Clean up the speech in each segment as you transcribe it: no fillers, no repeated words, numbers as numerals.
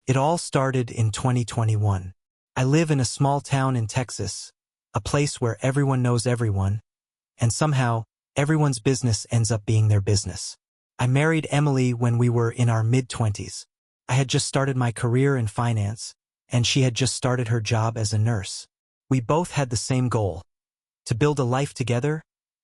It all started in 2021. I live in a small town in Texas, a place where everyone knows everyone, and somehow, everyone's business ends up being their business. I married Emily when we were in our mid-20s. I had just started my career in finance, and she had just started her job as a nurse. We both had the same goal: to build a life together,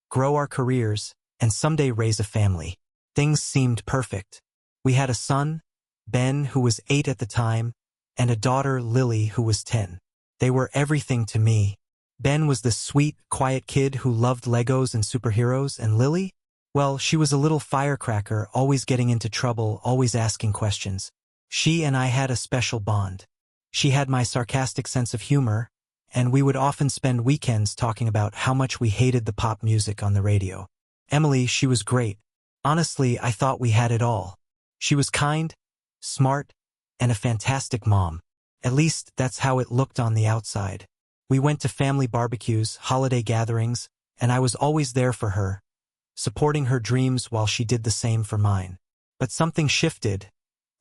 grow our careers, and someday raise a family. Things seemed perfect. We had a son, Ben, who was 8 at the time, and a daughter, Lily, who was 10. They were everything to me. Ben was the sweet, quiet kid who loved Legos and superheroes, and Lily? Well, she was a little firecracker, always getting into trouble, always asking questions. She and I had a special bond. She had my sarcastic sense of humor, and we would often spend weekends talking about how much we hated the pop music on the radio. Emily, she was great. Honestly, I thought we had it all. She was kind, smart, and a fantastic mom. At least, that's how it looked on the outside. We went to family barbecues, holiday gatherings, and I was always there for her, supporting her dreams while she did the same for mine. But something shifted,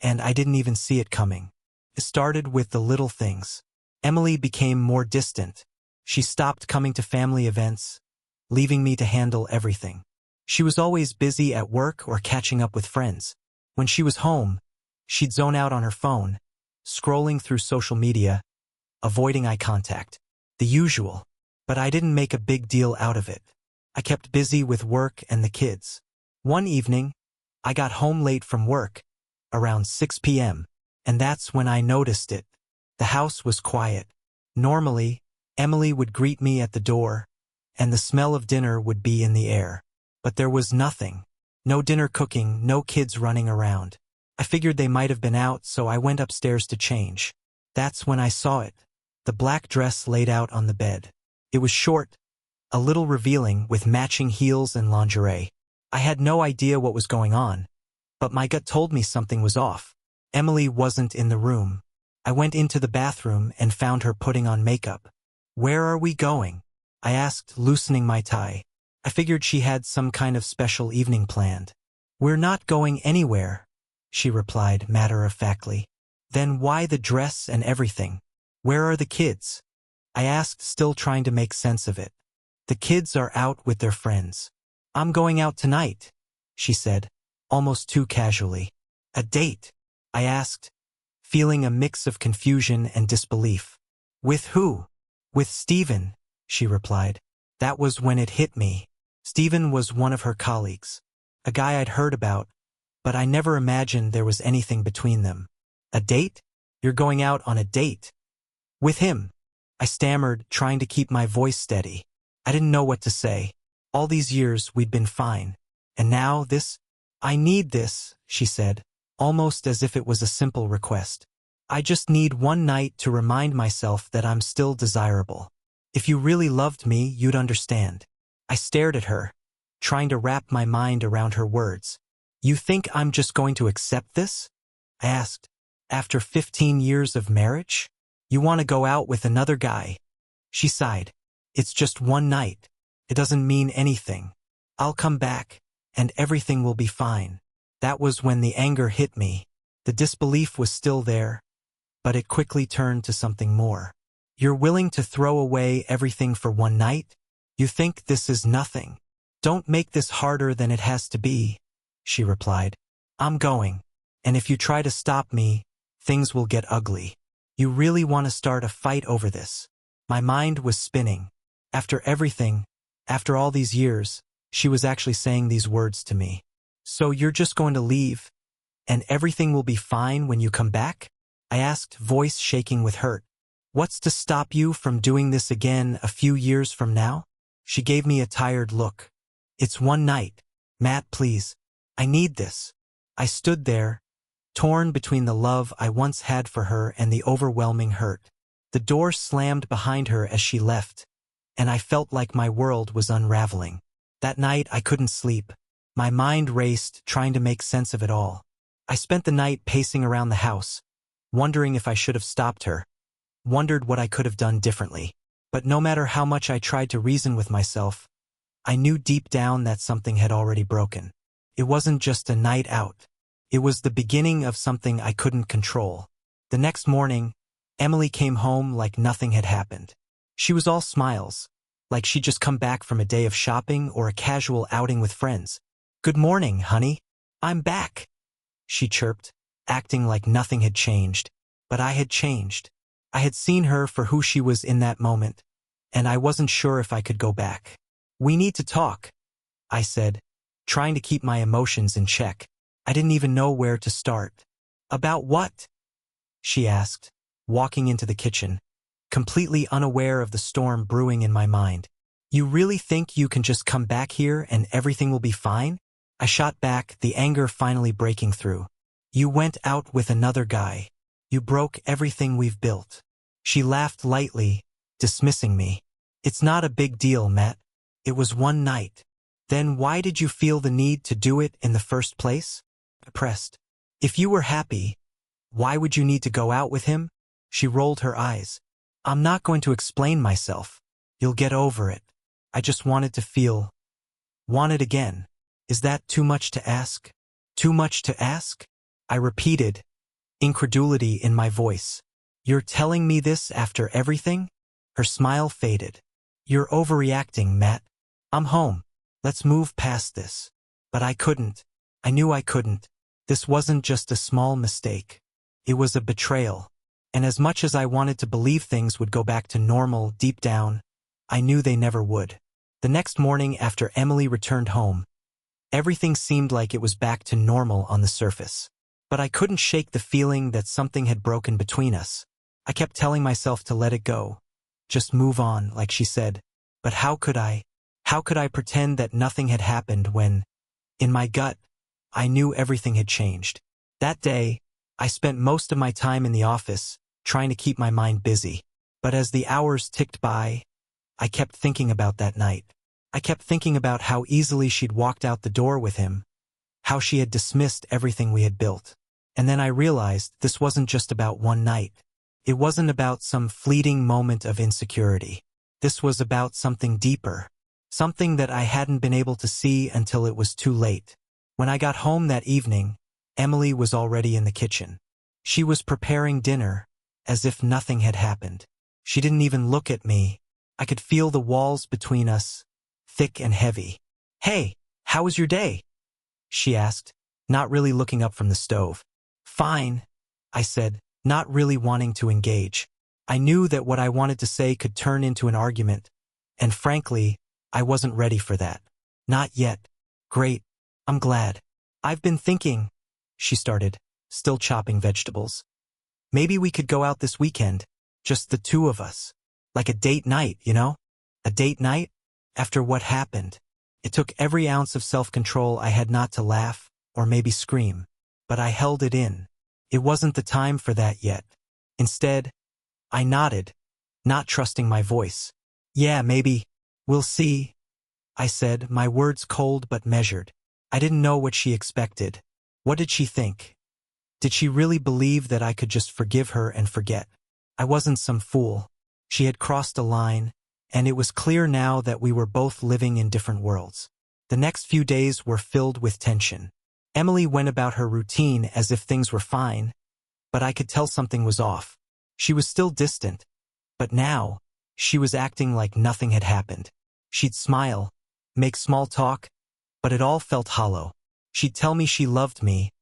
and I didn't even see it coming. It started with the little things. Emily became more distant. She stopped coming to family events, leaving me to handle everything. She was always busy at work or catching up with friends. When she was home, she'd zone out on her phone, scrolling through social media, avoiding eye contact. The usual. But I didn't make a big deal out of it. I kept busy with work and the kids. One evening, I got home late from work, around 6 p.m., and that's when I noticed it. The house was quiet. Normally, Emily would greet me at the door, and the smell of dinner would be in the air. But there was nothing. No dinner cooking, no kids running around. I figured they might have been out, so I went upstairs to change. That's when I saw it. The black dress laid out on the bed. It was short, a little revealing, with matching heels and lingerie. I had no idea what was going on, but my gut told me something was off. Emily wasn't in the room. I went into the bathroom and found her putting on makeup. "Where are we going?" I asked, loosening my tie. I figured she had some kind of special evening planned. "We're not going anywhere," she replied matter-of-factly. "Then why the dress and everything? Where are the kids?" I asked, still trying to make sense of it. "The kids are out with their friends." "I'm going out tonight," she said, almost too casually. "A date?" I asked, feeling a mix of confusion and disbelief. "With who?" "With Steven," she replied. That was when it hit me. Steven was one of her colleagues, a guy I'd heard about, but I never imagined there was anything between them. "A date? You're going out on a date?" "With him," I stammered, trying to keep my voice steady. I didn't know what to say. All these years we'd been fine. And now this? "I need this," she said, almost as if it was a simple request. "I just need one night to remind myself that I'm still desirable. If you really loved me, you'd understand." I stared at her, trying to wrap my mind around her words. "You think I'm just going to accept this?" I asked. "After 15 years of marriage? You want to go out with another guy?" She sighed. "It's just one night. It doesn't mean anything. I'll come back, and everything will be fine." That was when the anger hit me. The disbelief was still there, but it quickly turned to something more. "You're willing to throw away everything for one night? You think this is nothing? Don't make this harder than it has to be," she replied. "I'm going, and if you try to stop me, things will get ugly. You really want to start a fight over this?" My mind was spinning. After everything, after all these years, she was actually saying these words to me. "So you're just going to leave, and everything will be fine when you come back?" I asked, voice shaking with hurt. "What's to stop you from doing this again a few years from now?" She gave me a tired look. "It's one night. Matt, please. I need this." I stood there, torn between the love I once had for her and the overwhelming hurt. The door slammed behind her as she left, and I felt like my world was unraveling. That night I couldn't sleep. My mind raced, trying to make sense of it all. I spent the night pacing around the house, wondering if I should have stopped her, wondered what I could have done differently. But no matter how much I tried to reason with myself, I knew deep down that something had already broken. It wasn't just a night out. It was the beginning of something I couldn't control. The next morning, Emily came home like nothing had happened. She was all smiles, like she'd just come back from a day of shopping or a casual outing with friends. "Good morning, honey. I'm back," she chirped, acting like nothing had changed. But I had changed. I had seen her for who she was in that moment, and I wasn't sure if I could go back. "We need to talk," I said, trying to keep my emotions in check. I didn't even know where to start. "About what?" she asked, walking into the kitchen, completely unaware of the storm brewing in my mind. "You really think you can just come back here and everything will be fine?" I shot back, the anger finally breaking through. "You went out with another guy. You broke everything we've built." She laughed lightly, dismissing me. "It's not a big deal, Matt. It was one night." "Then why did you feel the need to do it in the first place?" I pressed. "If you were happy, why would you need to go out with him?" She rolled her eyes. "I'm not going to explain myself. You'll get over it. I just wanted to feel. Wanted again. Is that too much to ask?" "Too much to ask?" I repeated, incredulity in my voice. "You're telling me this after everything?" Her smile faded. "You're overreacting, Matt. I'm home. Let's move past this." But I couldn't. I knew I couldn't. This wasn't just a small mistake. It was a betrayal. And as much as I wanted to believe things would go back to normal deep down, I knew they never would. The next morning after Emily returned home, everything seemed like it was back to normal on the surface. But I couldn't shake the feeling that something had broken between us. I kept telling myself to let it go. Just move on, like she said. But how could I? How could I pretend that nothing had happened when, in my gut, I knew everything had changed? That day, I spent most of my time in the office, trying to keep my mind busy. But as the hours ticked by, I kept thinking about that night. I kept thinking about how easily she'd walked out the door with him, how she had dismissed everything we had built. And then I realized this wasn't just about one night. It wasn't about some fleeting moment of insecurity. This was about something deeper, something that I hadn't been able to see until it was too late. When I got home that evening, Emily was already in the kitchen. She was preparing dinner, as if nothing had happened. She didn't even look at me. I could feel the walls between us, thick and heavy. "Hey, how was your day?" she asked, not really looking up from the stove. "Fine," I said, not really wanting to engage. I knew that what I wanted to say could turn into an argument, and frankly, I wasn't ready for that. "Not yet." "Great. I'm glad." "I've been thinking," she started, still chopping vegetables. "Maybe we could go out this weekend, just the two of us. Like a date night, you know? A date night? After what happened." It took every ounce of self-control I had not to laugh, or maybe scream. But I held it in. It wasn't the time for that yet. Instead, I nodded, not trusting my voice. "Yeah, maybe. We'll see," I said, my words cold but measured. I didn't know what she expected. What did she think? Did she really believe that I could just forgive her and forget? I wasn't some fool. She had crossed a line, and it was clear now that we were both living in different worlds. The next few days were filled with tension. Emily went about her routine as if things were fine, but I could tell something was off. She was still distant, but now, she was acting like nothing had happened. She'd smile, make small talk, but it all felt hollow. She'd tell me she loved me,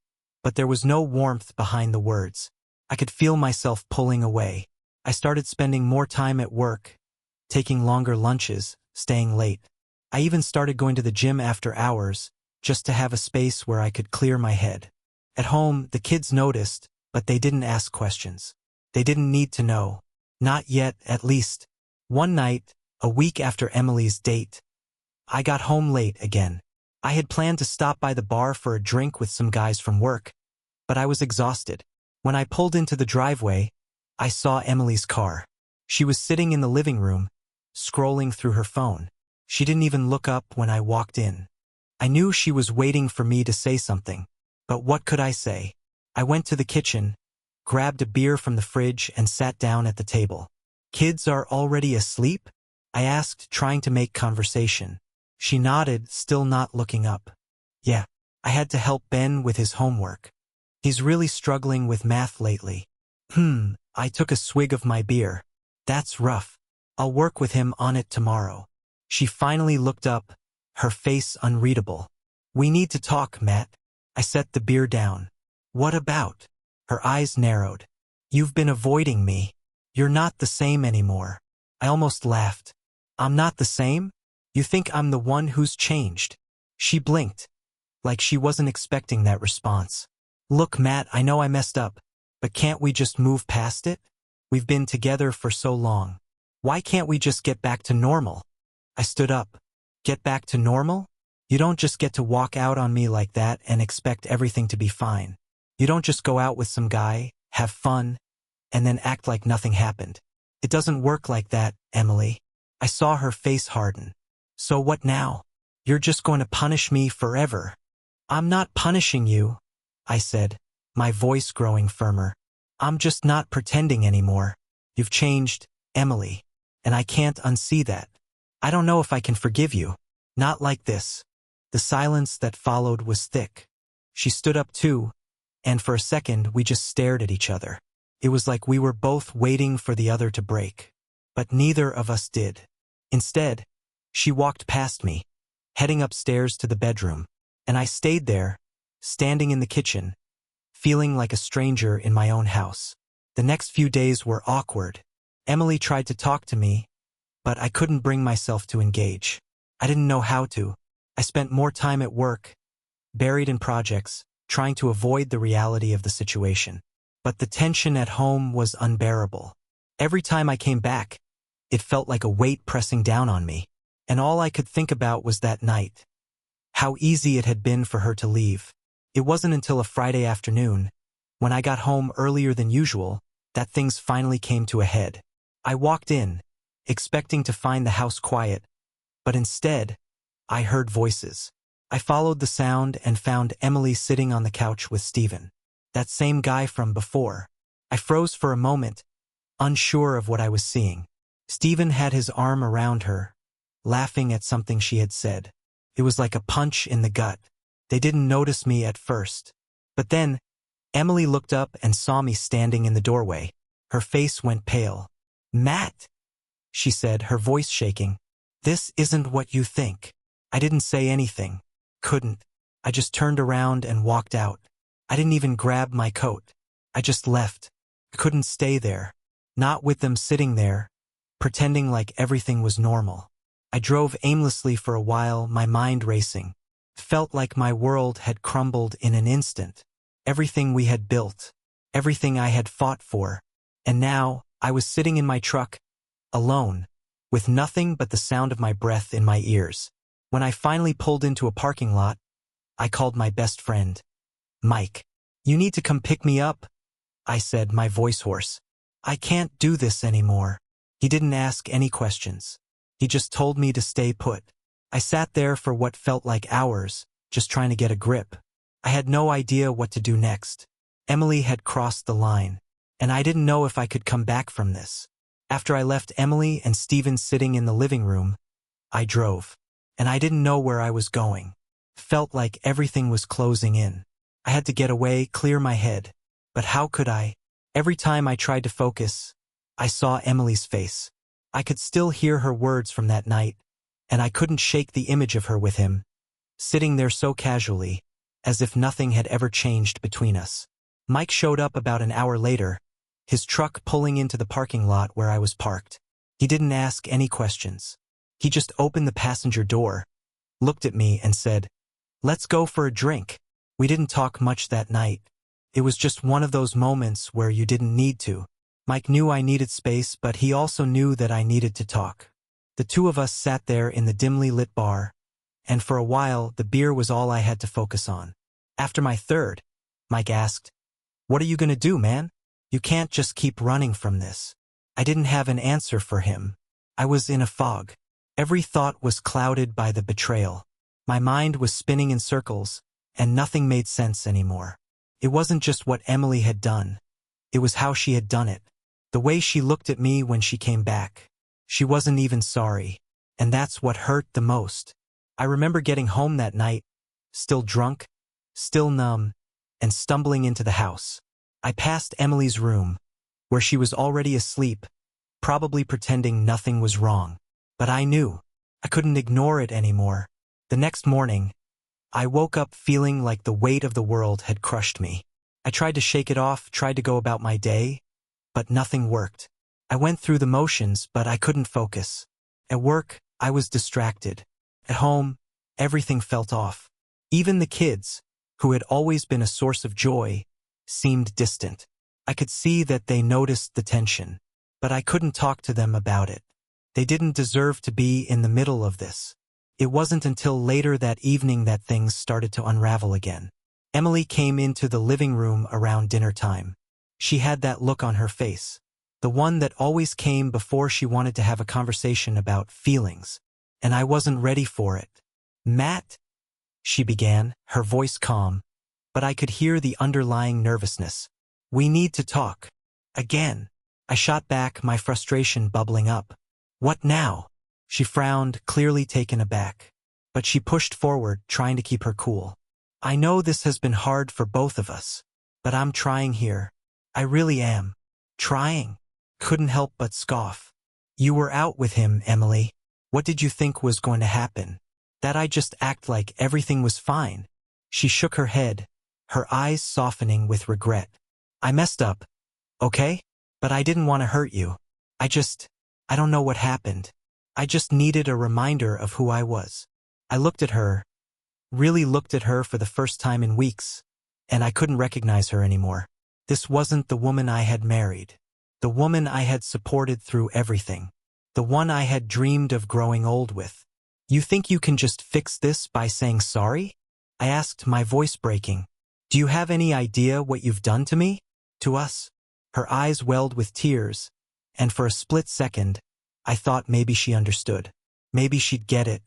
but there was no warmth behind the words. I could feel myself pulling away. I started spending more time at work, taking longer lunches, staying late. I even started going to the gym after hours, just to have a space where I could clear my head. At home, the kids noticed, but they didn't ask questions. They didn't need to know. Not yet, at least. One night, a week after Emily's date, I got home late again. I had planned to stop by the bar for a drink with some guys from work, but I was exhausted. When I pulled into the driveway, I saw Emily's car. She was sitting in the living room, scrolling through her phone. She didn't even look up when I walked in. I knew she was waiting for me to say something, but what could I say? I went to the kitchen, grabbed a beer from the fridge and sat down at the table. "Kids are already asleep?" I asked, trying to make conversation. She nodded, still not looking up. "Yeah, I had to help Ben with his homework. He's really struggling with math lately." I took a swig of my beer. That's rough. I'll work with him on it tomorrow. She finally looked up, her face unreadable. We need to talk, Matt. I set the beer down. What about? Her eyes narrowed. You've been avoiding me. You're not the same anymore. I almost laughed. I'm not the same? You think I'm the one who's changed? She blinked, like she wasn't expecting that response. Look, Matt, I know I messed up, but can't we just move past it? We've been together for so long. Why can't we just get back to normal? I stood up. Get back to normal? You don't just get to walk out on me like that and expect everything to be fine. You don't just go out with some guy, have fun, and then act like nothing happened. It doesn't work like that, Emily. I saw her face harden. So what now? You're just going to punish me forever. I'm not punishing you, I said, my voice growing firmer. I'm just not pretending anymore. You've changed, Emily, and I can't unsee that. I don't know if I can forgive you. Not like this. The silence that followed was thick. She stood up too, and for a second we just stared at each other. It was like we were both waiting for the other to break. But neither of us did. Instead, she walked past me, heading upstairs to the bedroom, and I stayed there, standing in the kitchen, feeling like a stranger in my own house. The next few days were awkward. Emily tried to talk to me, but I couldn't bring myself to engage. I didn't know how to. I spent more time at work, buried in projects, trying to avoid the reality of the situation. But the tension at home was unbearable. Every time I came back, it felt like a weight pressing down on me, and all I could think about was that night. How easy it had been for her to leave. It wasn't until a Friday afternoon, when I got home earlier than usual, that things finally came to a head. I walked in, expecting to find the house quiet, but instead, I heard voices. I followed the sound and found Emily sitting on the couch with Stephen. That same guy from before. I froze for a moment, unsure of what I was seeing. Stephen had his arm around her, laughing at something she had said. It was like a punch in the gut. They didn't notice me at first. But then, Emily looked up and saw me standing in the doorway. Her face went pale. Matt, she said, her voice shaking. This isn't what you think. I didn't say anything. Couldn't. I just turned around and walked out. I didn't even grab my coat. I just left. I couldn't stay there. Not with them sitting there, pretending like everything was normal. I drove aimlessly for a while, my mind racing. Felt like my world had crumbled in an instant. Everything we had built, everything I had fought for, and now I was sitting in my truck, alone, with nothing but the sound of my breath in my ears. When I finally pulled into a parking lot, I called my best friend, Mike. You need to come pick me up, I said, my voice hoarse. I can't do this anymore. He didn't ask any questions. He just told me to stay put. I sat there for what felt like hours, just trying to get a grip. I had no idea what to do next. Emily had crossed the line, and I didn't know if I could come back from this. After I left Emily and Stephen sitting in the living room, I drove, and I didn't know where I was going. Felt like everything was closing in. I had to get away, clear my head. But how could I? Every time I tried to focus, I saw Emily's face. I could still hear her words from that night, and I couldn't shake the image of her with him, sitting there so casually, as if nothing had ever changed between us. Mike showed up about an hour later, his truck pulling into the parking lot where I was parked. He didn't ask any questions. He just opened the passenger door, looked at me and said, "Let's go for a drink." We didn't talk much that night. It was just one of those moments where you didn't need to. Mike knew I needed space, but he also knew that I needed to talk. The two of us sat there in the dimly lit bar, and for a while the beer was all I had to focus on. After my third, Mike asked, "What are you gonna do, man? You can't just keep running from this." I didn't have an answer for him. I was in a fog. Every thought was clouded by the betrayal. My mind was spinning in circles, and nothing made sense anymore. It wasn't just what Emily had done. It was how she had done it. The way she looked at me when she came back. She wasn't even sorry, and that's what hurt the most. I remember getting home that night, still drunk, still numb, and stumbling into the house. I passed Emily's room, where she was already asleep, probably pretending nothing was wrong. But I knew. I couldn't ignore it anymore. The next morning, I woke up feeling like the weight of the world had crushed me. I tried to shake it off, tried to go about my day, but nothing worked. I went through the motions, but I couldn't focus. At work, I was distracted. At home, everything felt off. Even the kids, who had always been a source of joy, seemed distant. I could see that they noticed the tension, but I couldn't talk to them about it. They didn't deserve to be in the middle of this. It wasn't until later that evening that things started to unravel again. Emily came into the living room around dinner time. She had that look on her face, the one that always came before she wanted to have a conversation about feelings, and I wasn't ready for it. "Matt," she began, her voice calm, but I could hear the underlying nervousness. "We need to talk." Again. I shot back, my frustration bubbling up. "What now?" She frowned, clearly taken aback. But she pushed forward, trying to keep her cool. "I know this has been hard for both of us, but I'm trying here. I really am. Trying." Couldn't help but scoff. "You were out with him, Emily. What did you think was going to happen? That I just act like everything was fine?" She shook her head, her eyes softening with regret. "I messed up, okay? But I didn't want to hurt you. I don't know what happened. I just needed a reminder of who I was." I looked at her, really looked at her for the first time in weeks, and I couldn't recognize her anymore. This wasn't the woman I had married, the woman I had supported through everything, the one I had dreamed of growing old with. "You think you can just fix this by saying sorry?" I asked, my voice breaking. "Do you have any idea what you've done to me? To us?" Her eyes welled with tears, and for a split second, I thought maybe she understood. Maybe she'd get it.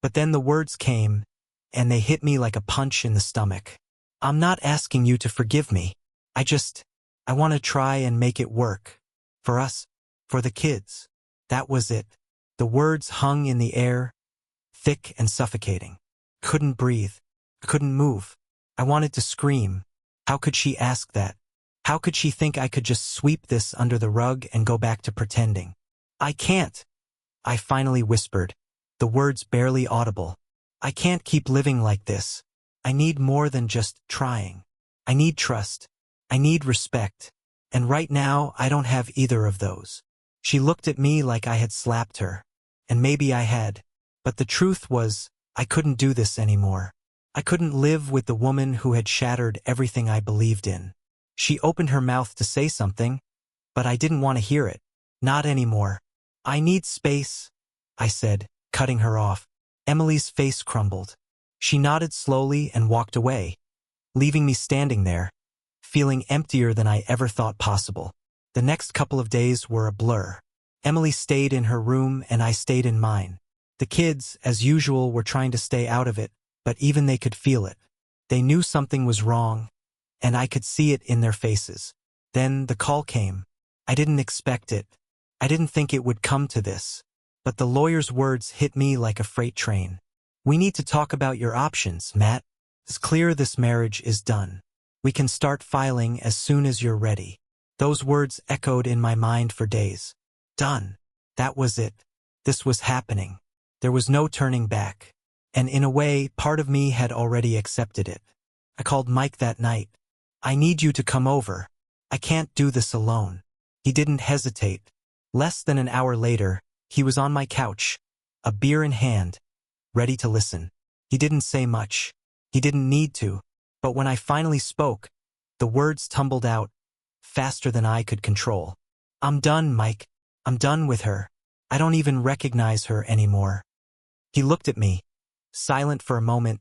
But then the words came, and they hit me like a punch in the stomach. "I'm not asking you to forgive me. I want to try and make it work. For us. For the kids." That was it. The words hung in the air, thick and suffocating. Couldn't breathe. Couldn't move. I wanted to scream. How could she ask that? How could she think I could just sweep this under the rug and go back to pretending? "I can't," I finally whispered, the words barely audible. "I can't keep living like this. I need more than just trying. I need trust. I need respect. And right now, I don't have either of those." She looked at me like I had slapped her. And maybe I had. But the truth was, I couldn't do this anymore. I couldn't live with the woman who had shattered everything I believed in. She opened her mouth to say something, but I didn't want to hear it. Not anymore. "I need space," I said, cutting her off. Emily's face crumbled. She nodded slowly and walked away, leaving me standing there, feeling emptier than I ever thought possible. The next couple of days were a blur. Emily stayed in her room and I stayed in mine. The kids, as usual, were trying to stay out of it, but even they could feel it. They knew something was wrong, and I could see it in their faces. Then the call came. I didn't expect it. I didn't think it would come to this. But the lawyer's words hit me like a freight train. "We need to talk about your options, Matt. It's clear this marriage is done. We can start filing as soon as you're ready." Those words echoed in my mind for days. Done. That was it. This was happening. There was no turning back. And in a way, part of me had already accepted it. I called Mike that night. "I need you to come over. I can't do this alone." He didn't hesitate. Less than an hour later, he was on my couch, a beer in hand, ready to listen. He didn't say much. He didn't need to. But when I finally spoke, the words tumbled out, faster than I could control. "I'm done, Mike. I'm done with her. I don't even recognize her anymore." He looked at me, silent for a moment,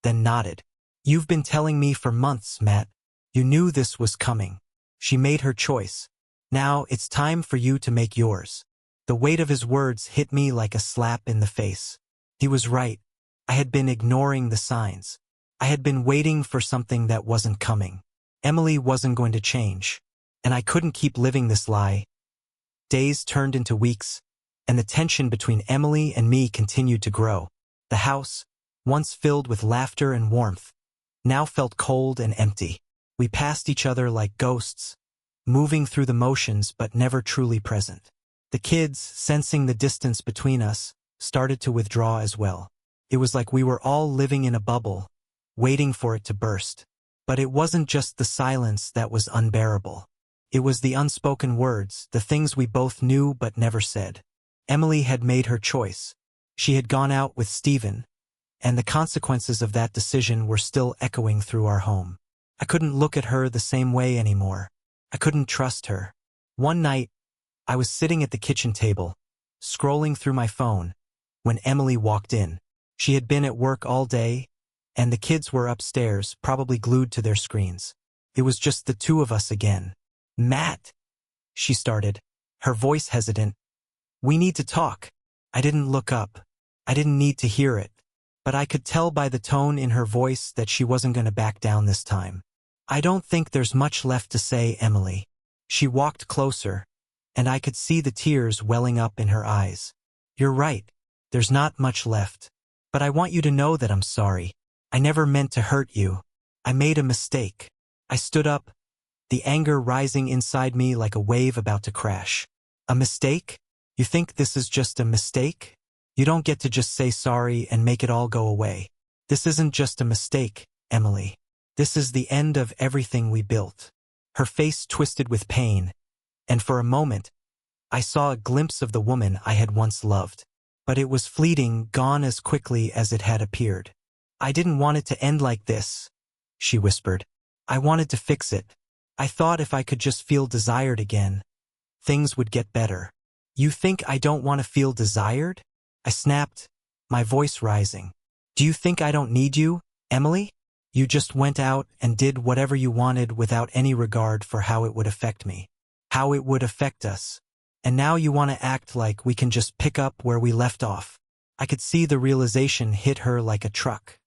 then nodded. "You've been telling me for months, Matt. You knew this was coming. She made her choice. Now it's time for you to make yours." The weight of his words hit me like a slap in the face. He was right. I had been ignoring the signs. I had been waiting for something that wasn't coming. Emily wasn't going to change, and I couldn't keep living this lie. Days turned into weeks, and the tension between Emily and me continued to grow. The house, once filled with laughter and warmth, now felt cold and empty. We passed each other like ghosts, moving through the motions but never truly present. The kids, sensing the distance between us, started to withdraw as well. It was like we were all living in a bubble, waiting for it to burst. But it wasn't just the silence that was unbearable. It was the unspoken words, the things we both knew but never said. Emily had made her choice. She had gone out with Stephen, and the consequences of that decision were still echoing through our home. I couldn't look at her the same way anymore. I couldn't trust her. One night, I was sitting at the kitchen table, scrolling through my phone, when Emily walked in. She had been at work all day, and the kids were upstairs, probably glued to their screens. It was just the two of us again. "Matt," she started, her voice hesitant. "We need to talk." I didn't look up. I didn't need to hear it. But I could tell by the tone in her voice that she wasn't going to back down this time. "I don't think there's much left to say, Emily." She walked closer, and I could see the tears welling up in her eyes. "You're right. There's not much left. But I want you to know that I'm sorry. I never meant to hurt you. I made a mistake." I stood up, the anger rising inside me like a wave about to crash. "A mistake? You think this is just a mistake? You don't get to just say sorry and make it all go away. This isn't just a mistake, Emily. This is the end of everything we built." Her face twisted with pain, and for a moment, I saw a glimpse of the woman I had once loved. But it was fleeting, gone as quickly as it had appeared. "I didn't want it to end like this," she whispered. "I wanted to fix it. I thought if I could just feel desired again, things would get better." "You think I don't want to feel desired?" I snapped, my voice rising. "Do you think I don't need you, Emily? You just went out and did whatever you wanted without any regard for how it would affect me, how it would affect us. And now you want to act like we can just pick up where we left off." I could see the realization hit her like a truck.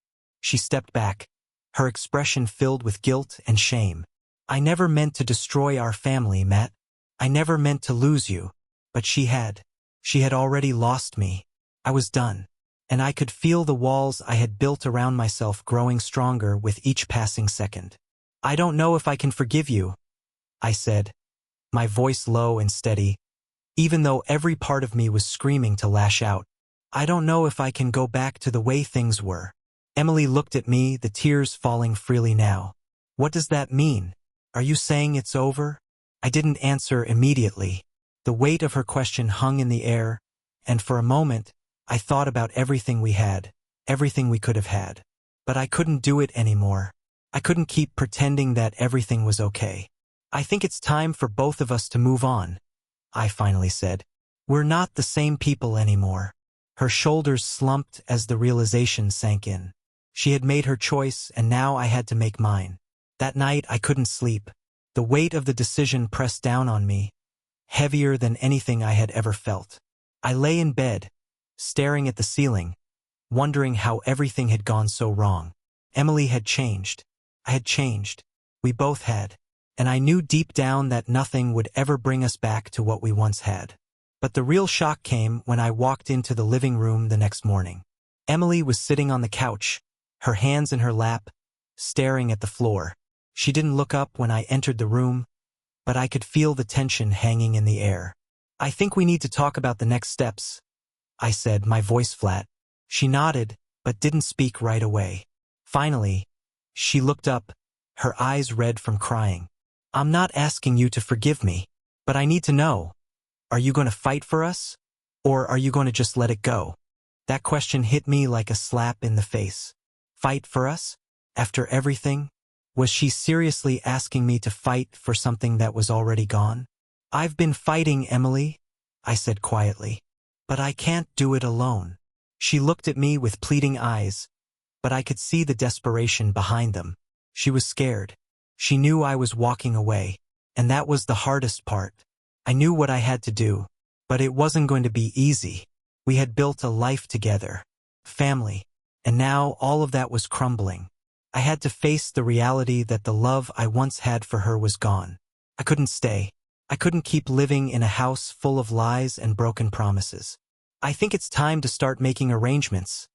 She stepped back, her expression filled with guilt and shame. "I never meant to destroy our family, Matt. I never meant to lose you." But she had. She had already lost me. I was done. And I could feel the walls I had built around myself growing stronger with each passing second. "I don't know if I can forgive you," I said, my voice low and steady, even though every part of me was screaming to lash out. "I don't know if I can go back to the way things were." Emily looked at me, the tears falling freely now. "What does that mean? Are you saying it's over?" I didn't answer immediately. The weight of her question hung in the air, and for a moment, I thought about everything we had, everything we could have had. But I couldn't do it anymore. I couldn't keep pretending that everything was okay. "I think it's time for both of us to move on," I finally said. "We're not the same people anymore." Her shoulders slumped as the realization sank in. She had made her choice, and now I had to make mine. That night I couldn't sleep. The weight of the decision pressed down on me, heavier than anything I had ever felt. I lay in bed, staring at the ceiling, wondering how everything had gone so wrong. Emily had changed. I had changed. We both had. And I knew deep down that nothing would ever bring us back to what we once had. But the real shock came when I walked into the living room the next morning. Emily was sitting on the couch, her hands in her lap, staring at the floor. She didn't look up when I entered the room, but I could feel the tension hanging in the air. "I think we need to talk about the next steps," I said, my voice flat. She nodded, but didn't speak right away. Finally, she looked up, her eyes red from crying. "I'm not asking you to forgive me, but I need to know. Are you going to fight for us? Or are you going to just let it go?" That question hit me like a slap in the face. Fight for us? After everything? Was she seriously asking me to fight for something that was already gone? "I've been fighting, Emily," I said quietly. "But I can't do it alone." She looked at me with pleading eyes, but I could see the desperation behind them. She was scared. She knew I was walking away, and that was the hardest part. I knew what I had to do, but it wasn't going to be easy. We had built a life together, family, and now all of that was crumbling. I had to face the reality that the love I once had for her was gone. I couldn't stay. I couldn't keep living in a house full of lies and broken promises. "I think it's time to start making arrangements,"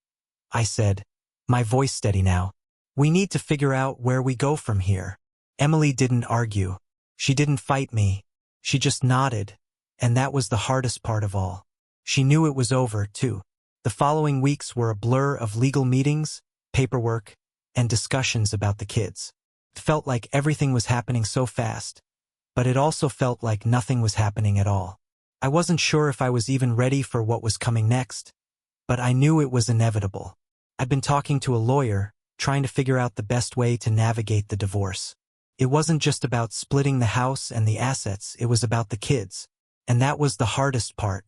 I said, my voice steady now. "We need to figure out where we go from here." Emily didn't argue. She didn't fight me. She just nodded, and that was the hardest part of all. She knew it was over, too. The following weeks were a blur of legal meetings, paperwork, and discussions about the kids. It felt like everything was happening so fast, but it also felt like nothing was happening at all. I wasn't sure if I was even ready for what was coming next, but I knew it was inevitable. I'd been talking to a lawyer, trying to figure out the best way to navigate the divorce. It wasn't just about splitting the house and the assets, it was about the kids. And that was the hardest part.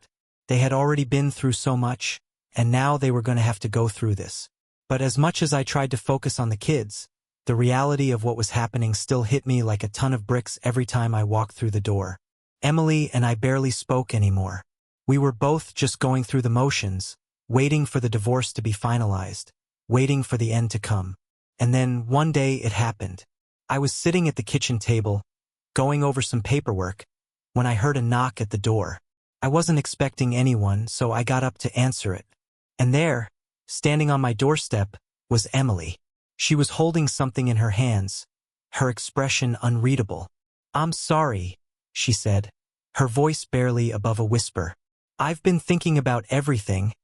They had already been through so much, and now they were going to have to go through this. But as much as I tried to focus on the kids, the reality of what was happening still hit me like a ton of bricks every time I walked through the door. Emily and I barely spoke anymore. We were both just going through the motions, waiting for the divorce to be finalized, waiting for the end to come. And then, one day, it happened. I was sitting at the kitchen table, going over some paperwork, when I heard a knock at the door. I wasn't expecting anyone, so I got up to answer it. And there, standing on my doorstep, was Emily. She was holding something in her hands, her expression unreadable. "I'm sorry," she said, her voice barely above a whisper. "I've been thinking about everything,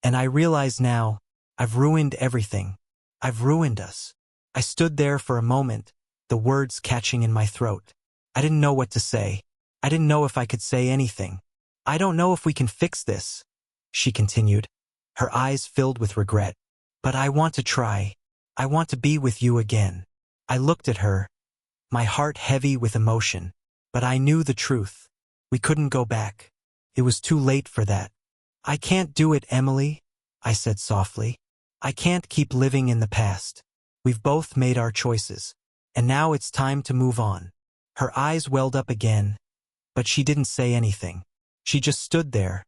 and I realize now, I've ruined everything. I've ruined us." I stood there for a moment, the words catching in my throat. I didn't know what to say. I didn't know if I could say anything. "I don't know if we can fix this," she continued, her eyes filled with regret. "But I want to try. I want to be with you again." I looked at her, my heart heavy with emotion. But I knew the truth. We couldn't go back. It was too late for that. "I can't do it, Emily," I said softly. "I can't keep living in the past. We've both made our choices. And now it's time to move on." Her eyes welled up again, but she didn't say anything. She just stood there,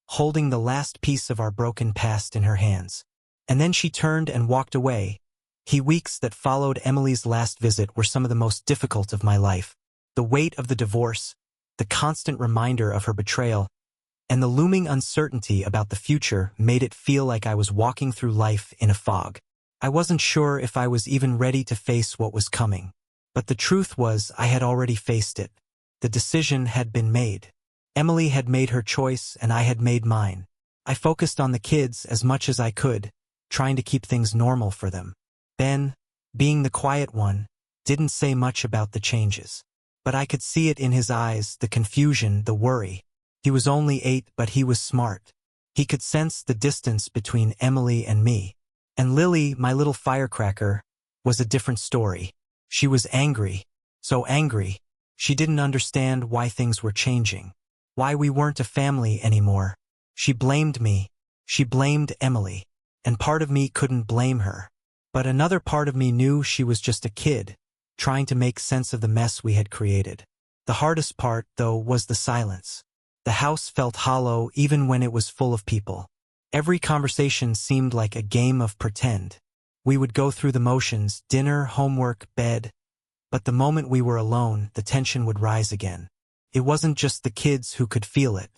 holding the last piece of our broken past in her hands. And then she turned and walked away. The weeks that followed Emily's last visit were some of the most difficult of my life. The weight of the divorce, the constant reminder of her betrayal, and the looming uncertainty about the future made it feel like I was walking through life in a fog. I wasn't sure if I was even ready to face what was coming. But the truth was I had already faced it. The decision had been made. Emily had made her choice and I had made mine. I focused on the kids as much as I could, trying to keep things normal for them. Ben, being the quiet one, didn't say much about the changes. But I could see it in his eyes, the confusion, the worry. He was only 8, but he was smart. He could sense the distance between Emily and me. And Lily, my little firecracker, was a different story. She was angry, so angry. She didn't understand why things were changing, why we weren't a family anymore. She blamed me. She blamed Emily. And part of me couldn't blame her. But another part of me knew she was just a kid, trying to make sense of the mess we had created. The hardest part, though, was the silence. The house felt hollow even when it was full of people. Every conversation seemed like a game of pretend. We would go through the motions, dinner, homework, bed. But the moment we were alone, the tension would rise again. It wasn't just the kids who could feel it.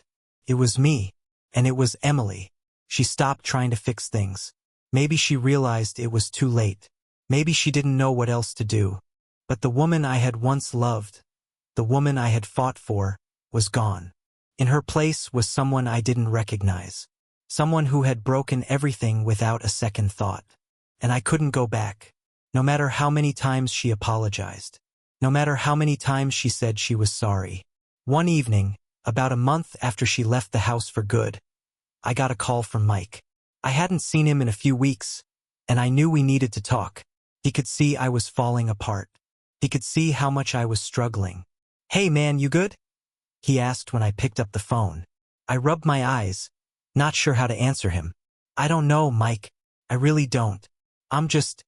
It was me. And it was Emily. She stopped trying to fix things. Maybe she realized it was too late. Maybe she didn't know what else to do. But the woman I had once loved, the woman I had fought for, was gone. In her place was someone I didn't recognize. Someone who had broken everything without a second thought. And I couldn't go back. No matter how many times she apologized. No matter how many times she said she was sorry. One evening, about a month after she left the house for good, I got a call from Mike. I hadn't seen him in a few weeks, and I knew we needed to talk. He could see I was falling apart. He could see how much I was struggling. "Hey man, you good?" he asked when I picked up the phone. I rubbed my eyes, not sure how to answer him. "I don't know, Mike. I really don't. I'm just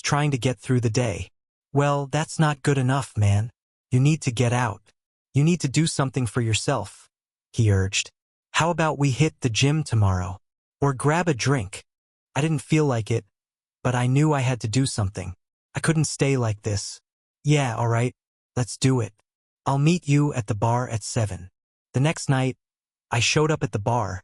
trying to get through the day." "Well, that's not good enough, man. You need to get out. You need to do something for yourself," he urged. "How about we hit the gym tomorrow? Or grab a drink?" I didn't feel like it, but I knew I had to do something. I couldn't stay like this. "Yeah, all right. Let's do it. I'll meet you at the bar at 7. The next night, I showed up at the bar,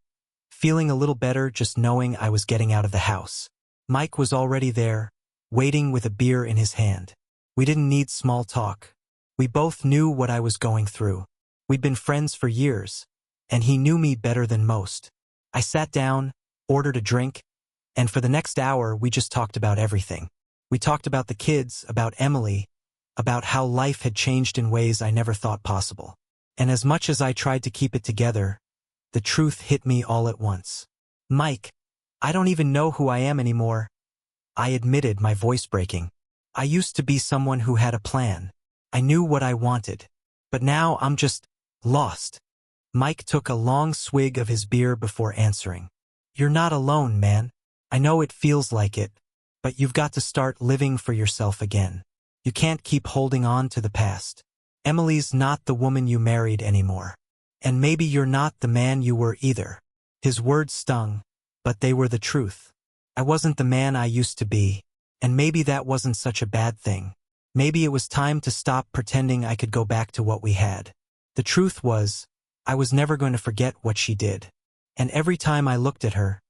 feeling a little better just knowing I was getting out of the house. Mike was already there, waiting with a beer in his hand. We didn't need small talk. We both knew what I was going through. We'd been friends for years, and he knew me better than most. I sat down, ordered a drink, and for the next hour we just talked about everything. We talked about the kids, about Emily, about how life had changed in ways I never thought possible. And as much as I tried to keep it together, the truth hit me all at once. "Mike, I don't even know who I am anymore," I admitted, my voice breaking. "I used to be someone who had a plan. I knew what I wanted. But now I'm just lost." Mike took a long swig of his beer before answering. "You're not alone, man. I know it feels like it, but you've got to start living for yourself again. You can't keep holding on to the past. Emily's not the woman you married anymore. And maybe you're not the man you were either." His words stung, but they were the truth. I wasn't the man I used to be, and maybe that wasn't such a bad thing. Maybe it was time to stop pretending I could go back to what we had. The truth was, I was never going to forget what she did. And every time I looked at her,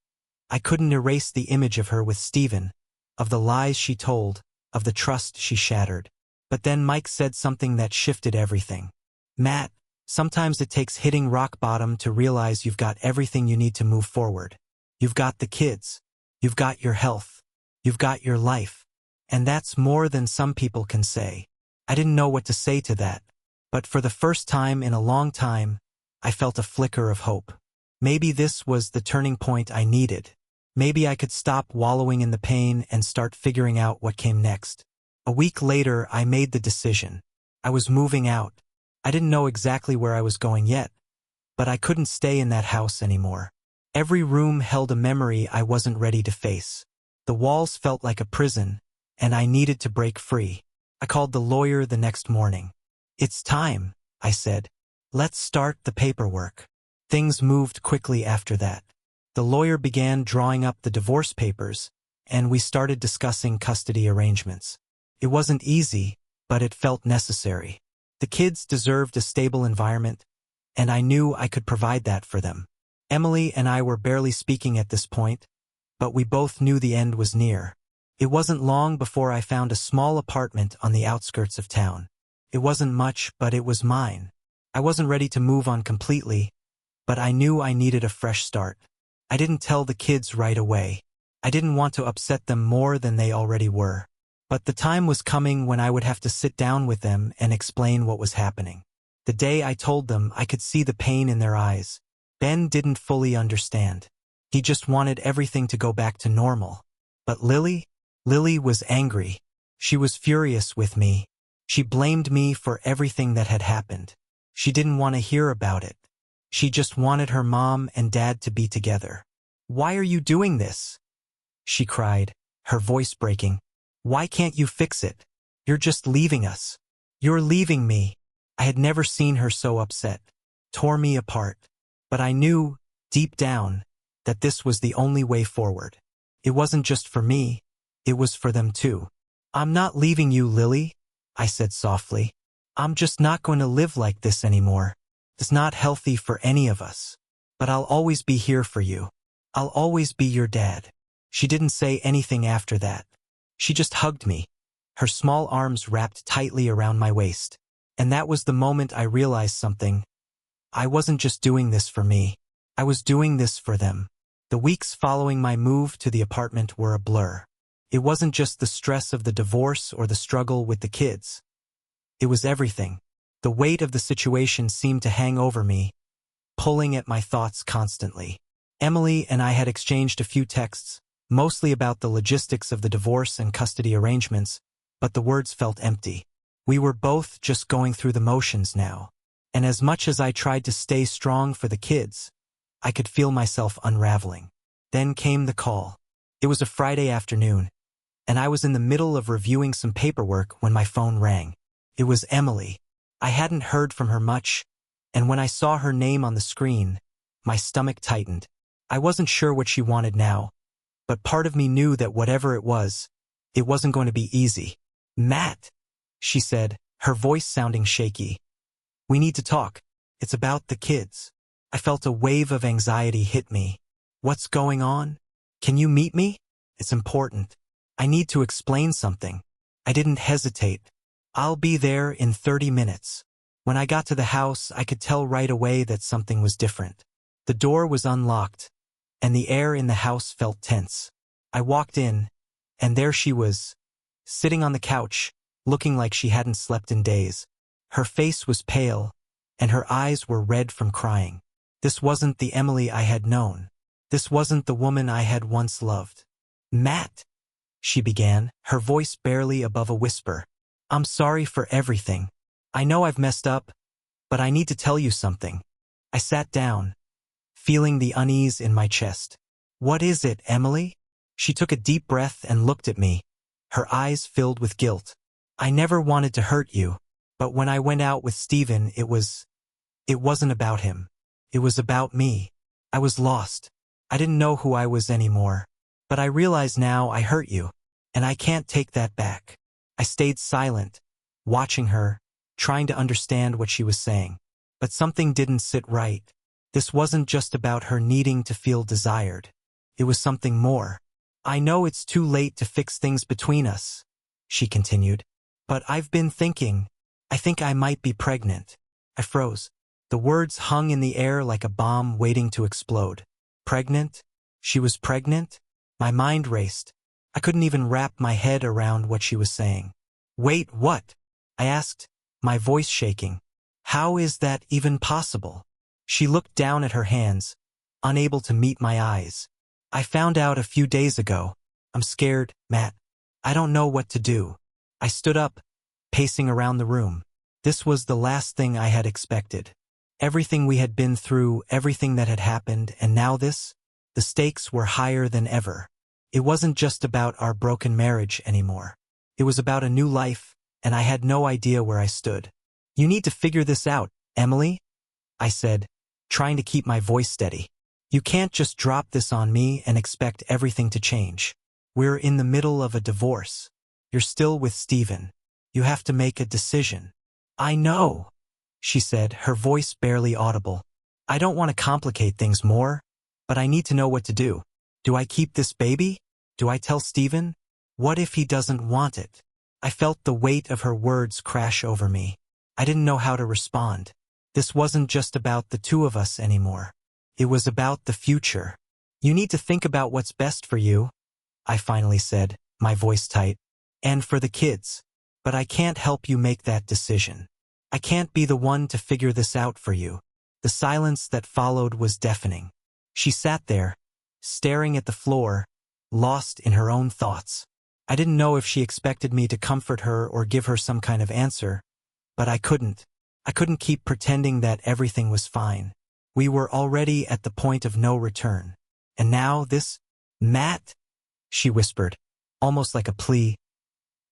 I couldn't erase the image of her with Stephen, of the lies she told, of the trust she shattered. But then Mike said something that shifted everything. "Matt, sometimes it takes hitting rock bottom to realize you've got everything you need to move forward. You've got the kids. You've got your health. You've got your life. And that's more than some people can say." I didn't know what to say to that, but for the first time in a long time, I felt a flicker of hope. Maybe this was the turning point I needed. Maybe I could stop wallowing in the pain and start figuring out what came next. A week later, I made the decision. I was moving out. I didn't know exactly where I was going yet, but I couldn't stay in that house anymore. Every room held a memory I wasn't ready to face. The walls felt like a prison, and I needed to break free. I called the lawyer the next morning. "It's time," I said. "Let's start the paperwork." Things moved quickly after that. The lawyer began drawing up the divorce papers, and we started discussing custody arrangements. It wasn't easy, but it felt necessary. The kids deserved a stable environment, and I knew I could provide that for them. Emily and I were barely speaking at this point, but we both knew the end was near. It wasn't long before I found a small apartment on the outskirts of town. It wasn't much, but it was mine. I wasn't ready to move on completely, but I knew I needed a fresh start. I didn't tell the kids right away. I didn't want to upset them more than they already were. But the time was coming when I would have to sit down with them and explain what was happening. The day I told them, I could see the pain in their eyes. Ben didn't fully understand. He just wanted everything to go back to normal. But Lily was angry. She was furious with me. She blamed me for everything that had happened. She didn't want to hear about it. She just wanted her mom and dad to be together. "Why are you doing this?" she cried, her voice breaking. "Why can't you fix it? You're just leaving us. You're leaving me." I had never seen her so upset. Tore me apart. But I knew, deep down, that this was the only way forward. It wasn't just for me, it was for them too. "I'm not leaving you, Lily," I said softly. "I'm just not going to live like this anymore. It's not healthy for any of us. But I'll always be here for you. I'll always be your dad." She didn't say anything after that. She just hugged me, her small arms wrapped tightly around my waist. And that was the moment I realized something. I wasn't just doing this for me. I was doing this for them. The weeks following my move to the apartment were a blur. It wasn't just the stress of the divorce or the struggle with the kids. It was everything. The weight of the situation seemed to hang over me, pulling at my thoughts constantly. Emily and I had exchanged a few texts, mostly about the logistics of the divorce and custody arrangements, but the words felt empty. We were both just going through the motions now. And as much as I tried to stay strong for the kids, I could feel myself unraveling. Then came the call. It was a Friday afternoon, and I was in the middle of reviewing some paperwork when my phone rang. It was Emily. I hadn't heard from her much, and when I saw her name on the screen, my stomach tightened. I wasn't sure what she wanted now, but part of me knew that whatever it wasn't going to be easy. "Matt," she said, her voice sounding shaky. "We need to talk. It's about the kids." I felt a wave of anxiety hit me. "What's going on? Can you meet me? It's important. I need to explain something." I didn't hesitate. I'll be there in 30 minutes. When I got to the house, I could tell right away that something was different. The door was unlocked, and the air in the house felt tense. I walked in, and there she was, sitting on the couch, looking like she hadn't slept in days. Her face was pale, and her eyes were red from crying. This wasn't the Emily I had known. This wasn't the woman I had once loved. "Matt," she began, her voice barely above a whisper. "I'm sorry for everything. I know I've messed up, but I need to tell you something." I sat down, feeling the unease in my chest. "What is it, Emily?" She took a deep breath and looked at me, her eyes filled with guilt. "I never wanted to hurt you, but when I went out with Steven, it wasn't about him. It was about me. I was lost. I didn't know who I was anymore. But I realize now I hurt you, and I can't take that back." I stayed silent, watching her, trying to understand what she was saying. But something didn't sit right. This wasn't just about her needing to feel desired. It was something more. "I know it's too late to fix things between us," she continued. "But I've been thinking, I think I might be pregnant." I froze. The words hung in the air like a bomb waiting to explode. Pregnant? She was pregnant? My mind raced. I couldn't even wrap my head around what she was saying. "Wait, what?" I asked, my voice shaking. "How is that even possible?" She looked down at her hands, unable to meet my eyes. "I found out a few days ago. I'm scared, Matt. I don't know what to do." I stood up, pacing around the room. This was the last thing I had expected. Everything we had been through, everything that had happened, and now this? The stakes were higher than ever. It wasn't just about our broken marriage anymore. It was about a new life, and I had no idea where I stood. "You need to figure this out, Emily," I said, trying to keep my voice steady. "You can't just drop this on me and expect everything to change. We're in the middle of a divorce. You're still with Steven. You have to make a decision." "I know," she said, her voice barely audible. "I don't want to complicate things more, but I need to know what to do. Do I keep this baby? Do I tell Steven? What if he doesn't want it?" I felt the weight of her words crash over me. I didn't know how to respond. This wasn't just about the two of us anymore. It was about the future. "You need to think about what's best for you," I finally said, my voice tight. "And for the kids. But I can't help you make that decision. I can't be the one to figure this out for you." The silence that followed was deafening. She sat there, staring at the floor, lost in her own thoughts. I didn't know if she expected me to comfort her or give her some kind of answer, but I couldn't. I couldn't keep pretending that everything was fine. We were already at the point of no return. And now this? "Matt," she whispered, almost like a plea.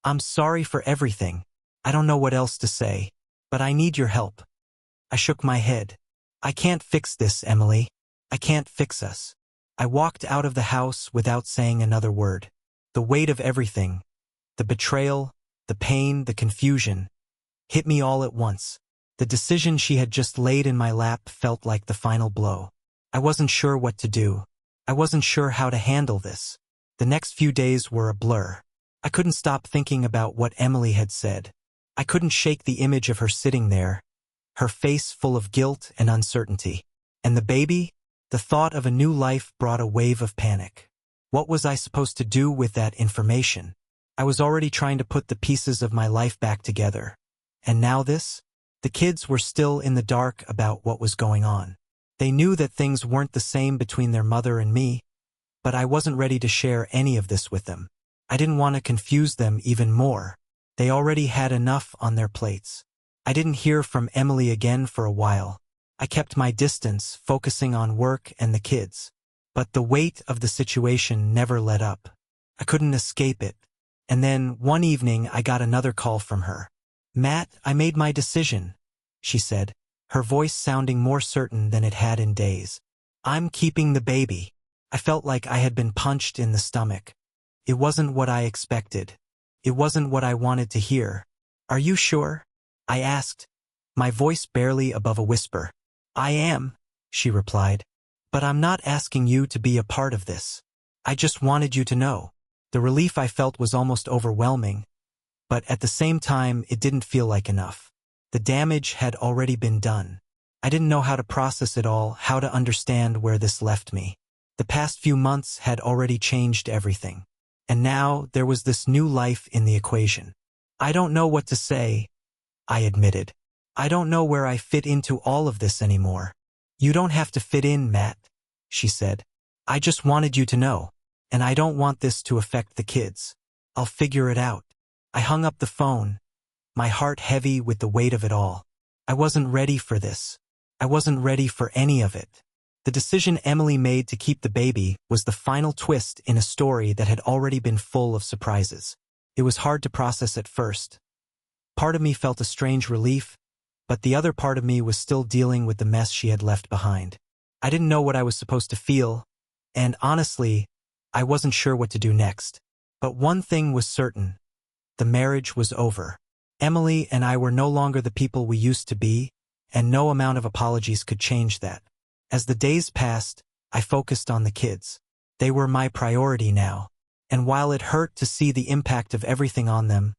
"I'm sorry for everything. I don't know what else to say, but I need your help." I shook my head. "I can't fix this, Emily. I can't fix us." I walked out of the house without saying another word. The weight of everything, the betrayal, the pain, the confusion, hit me all at once. The decision she had just laid in my lap felt like the final blow. I wasn't sure what to do. I wasn't sure how to handle this. The next few days were a blur. I couldn't stop thinking about what Emily had said. I couldn't shake the image of her sitting there, her face full of guilt and uncertainty. And the baby? The thought of a new life brought a wave of panic. What was I supposed to do with that information? I was already trying to put the pieces of my life back together. And now this? The kids were still in the dark about what was going on. They knew that things weren't the same between their mother and me, but I wasn't ready to share any of this with them. I didn't want to confuse them even more. They already had enough on their plates. I didn't hear from Emily again for a while. I kept my distance, focusing on work and the kids. But the weight of the situation never let up. I couldn't escape it. And then, one evening, I got another call from her. "Matt, I made my decision," she said, her voice sounding more certain than it had in days. "I'm keeping the baby." I felt like I had been punched in the stomach. It wasn't what I expected. It wasn't what I wanted to hear. "Are you sure?" I asked, my voice barely above a whisper. "I am," she replied. "But I'm not asking you to be a part of this. I just wanted you to know." The relief I felt was almost overwhelming. but at the same time it didn't feel like enough. The damage had already been done. I didn't know how to process it all, how to understand where this left me. The past few months had already changed everything. And now there was this new life in the equation. I don't know what to say, I admitted. I don't know where I fit into all of this anymore. You don't have to fit in, Matt, she said. I just wanted you to know. And I don't want this to affect the kids. I'll figure it out. I hung up the phone, my heart heavy with the weight of it all. I wasn't ready for this. I wasn't ready for any of it. The decision Emily made to keep the baby was the final twist in a story that had already been full of surprises. It was hard to process at first. Part of me felt a strange relief, but the other part of me was still dealing with the mess she had left behind. I didn't know what I was supposed to feel, and honestly, I wasn't sure what to do next. But one thing was certain. The marriage was over. Emily and I were no longer the people we used to be, and no amount of apologies could change that. As the days passed, I focused on the kids. They were my priority now, and while it hurt to see the impact of everything on them,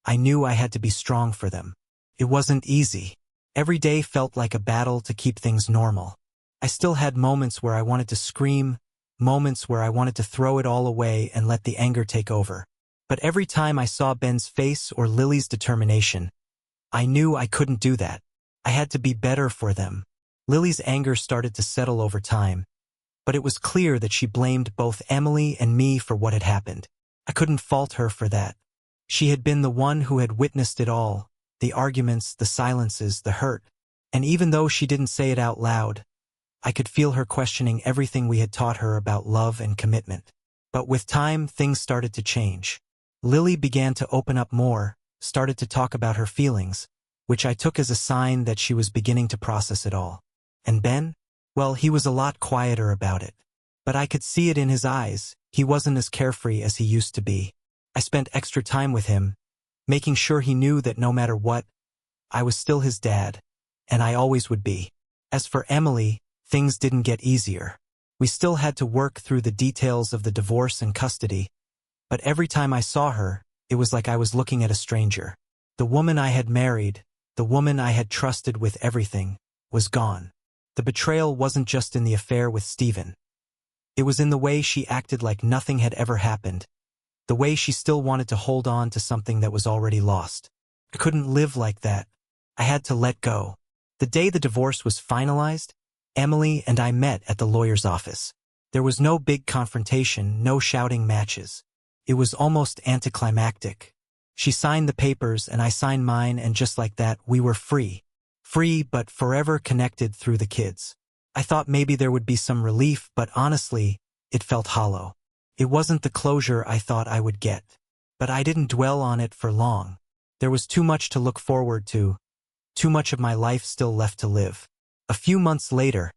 I knew I had to be strong for them. It wasn't easy. Every day felt like a battle to keep things normal. I still had moments where I wanted to scream, moments where I wanted to throw it all away and let the anger take over. But every time I saw Ben's face or Lily's determination, I knew I couldn't do that. I had to be better for them. Lily's anger started to settle over time, but it was clear that she blamed both Emily and me for what had happened. I couldn't fault her for that. She had been the one who had witnessed it all, the arguments, the silences, the hurt. And even though she didn't say it out loud, I could feel her questioning everything we had taught her about love and commitment. But with time, things started to change. Lily began to open up more, started to talk about her feelings, which I took as a sign that she was beginning to process it all. And Ben? Well, he was a lot quieter about it. But I could see it in his eyes. He wasn't as carefree as he used to be. I spent extra time with him, making sure he knew that no matter what, I was still his dad, and I always would be. As for Emily, things didn't get easier. We still had to work through the details of the divorce and custody, but every time I saw her, it was like I was looking at a stranger. The woman I had married, the woman I had trusted with everything, was gone. The betrayal wasn't just in the affair with Stephen. It was in the way she acted like nothing had ever happened, the way she still wanted to hold on to something that was already lost. I couldn't live like that. I had to let go. The day the divorce was finalized, Emily and I met at the lawyer's office. There was no big confrontation, no shouting matches. It was almost anticlimactic. She signed the papers and I signed mine, and just like that, we were free. Free, but forever connected through the kids. I thought maybe there would be some relief, but honestly, it felt hollow. It wasn't the closure I thought I would get. But I didn't dwell on it for long. There was too much to look forward to, too much of my life still left to live. A few months later,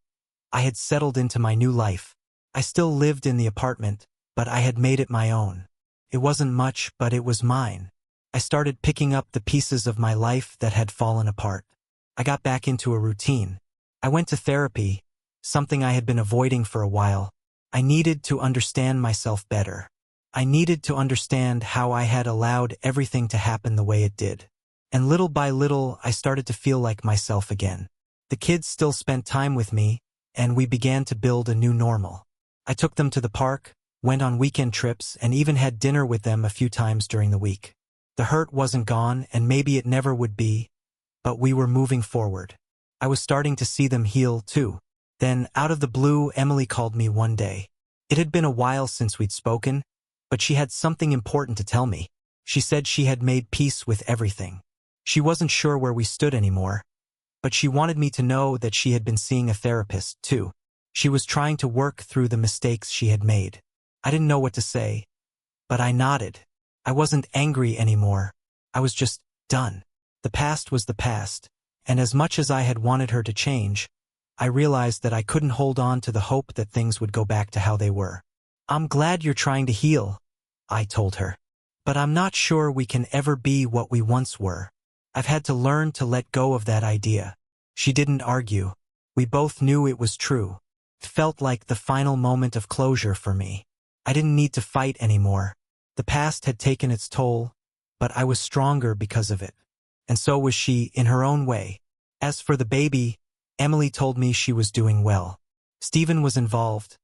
I had settled into my new life. I still lived in the apartment, but I had made it my own. It wasn't much, but it was mine. I started picking up the pieces of my life that had fallen apart. I got back into a routine. I went to therapy, something I had been avoiding for a while. I needed to understand myself better. I needed to understand how I had allowed everything to happen the way it did. And little by little, I started to feel like myself again. The kids still spent time with me, and we began to build a new normal. I took them to the park, went on weekend trips, and even had dinner with them a few times during the week. The hurt wasn't gone, and maybe it never would be, but we were moving forward. I was starting to see them heal, too. Then, out of the blue, Emily called me one day. It had been a while since we'd spoken, but she had something important to tell me. She said she had made peace with everything. She wasn't sure where we stood anymore, but she wanted me to know that she had been seeing a therapist, too. She was trying to work through the mistakes she had made. I didn't know what to say, but I nodded. I wasn't angry anymore. I was just done. The past was the past, and as much as I had wanted her to change, I realized that I couldn't hold on to the hope that things would go back to how they were. I'm glad you're trying to heal, I told her. But I'm not sure we can ever be what we once were. I've had to learn to let go of that idea. She didn't argue. We both knew it was true. It felt like the final moment of closure for me. I didn't need to fight anymore. The past had taken its toll, but I was stronger because of it. And so was she, in her own way. As for the baby, Emily told me she was doing well. Stephen was involved,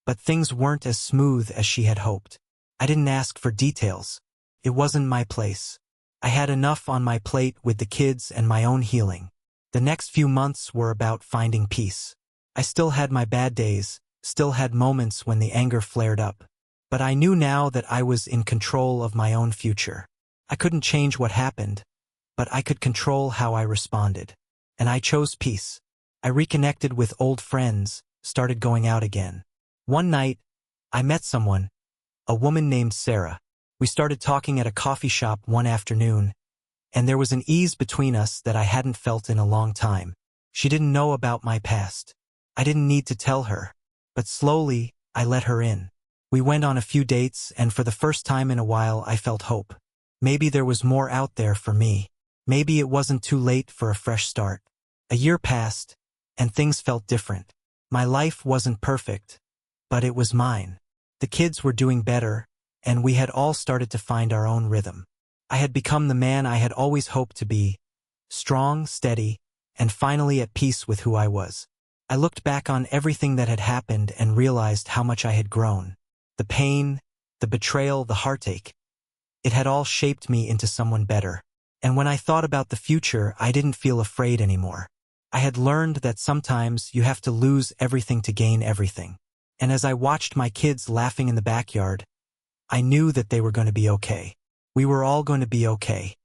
but things weren't as smooth as she had hoped. I didn't ask for details. It wasn't my place. I had enough on my plate with the kids and my own healing. The next few months were about finding peace. I still had my bad days, still had moments when the anger flared up. But I knew now that I was in control of my own future. I couldn't change what happened, but I could control how I responded. And I chose peace. I reconnected with old friends, started going out again. One night, I met someone, a woman named Sarah. We started talking at a coffee shop one afternoon, and there was an ease between us that I hadn't felt in a long time. She didn't know about my past. I didn't need to tell her, but slowly, I let her in. We went on a few dates, and for the first time in a while, I felt hope. Maybe there was more out there for me. Maybe it wasn't too late for a fresh start. A year passed, and things felt different. My life wasn't perfect, but it was mine. The kids were doing better, and we had all started to find our own rhythm. I had become the man I had always hoped to be, strong, steady, and finally at peace with who I was. I looked back on everything that had happened and realized how much I had grown. The pain, the betrayal, the heartache. It had all shaped me into someone better. And when I thought about the future, I didn't feel afraid anymore. I had learned that sometimes you have to lose everything to gain everything. And as I watched my kids laughing in the backyard, I knew that they were going to be okay. We were all going to be okay.